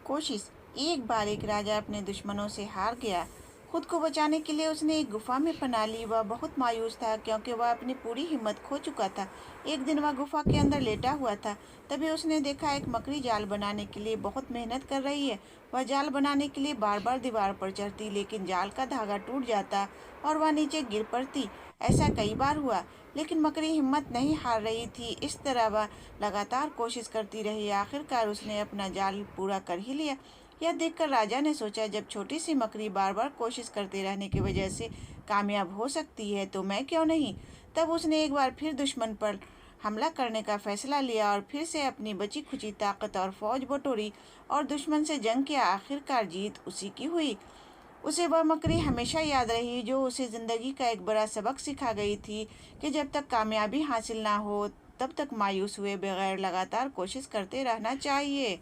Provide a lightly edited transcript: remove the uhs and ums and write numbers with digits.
कोशिश। एक बार एक राजा अपने दुश्मनों से हार गया। खुद को बचाने के लिए उसने एक गुफा में पनाह ली। वह बहुत मायूस था क्योंकि वह अपनी पूरी हिम्मत खो चुका था। एक दिन वह गुफा के अंदर लेटा हुआ था। तभी उसने देखा एक मकड़ी जाल बनाने के लिए बहुत मेहनत कर रही है। वह जाल बनाने के लिए बार बार दीवार पर चढ़ती, लेकिन जाल का धागा टूट जाता और वह नीचे गिर पड़ती। ऐसा कई बार हुआ, लेकिन मकड़ी हिम्मत नहीं हार रही थी। इस तरह वह लगातार कोशिश करती रही। आखिरकार उसने अपना जाल पूरा कर ही लिया। यह देखकर राजा ने सोचा, जब छोटी सी मकड़ी बार बार कोशिश करते रहने की वजह से कामयाब हो सकती है तो मैं क्यों नहीं। तब उसने एक बार फिर दुश्मन पर हमला करने का फैसला लिया और फिर से अपनी बची खुची ताकत और फौज बटोरी और दुश्मन से जंग किया। आखिरकार जीत उसी की हुई। उसे वह मकड़ी हमेशा याद रही जो उसे जिंदगी का एक बड़ा सबक सिखा गई थी कि जब तक कामयाबी हासिल ना हो तब तक मायूस हुए बगैर लगातार कोशिश करते रहना चाहिए।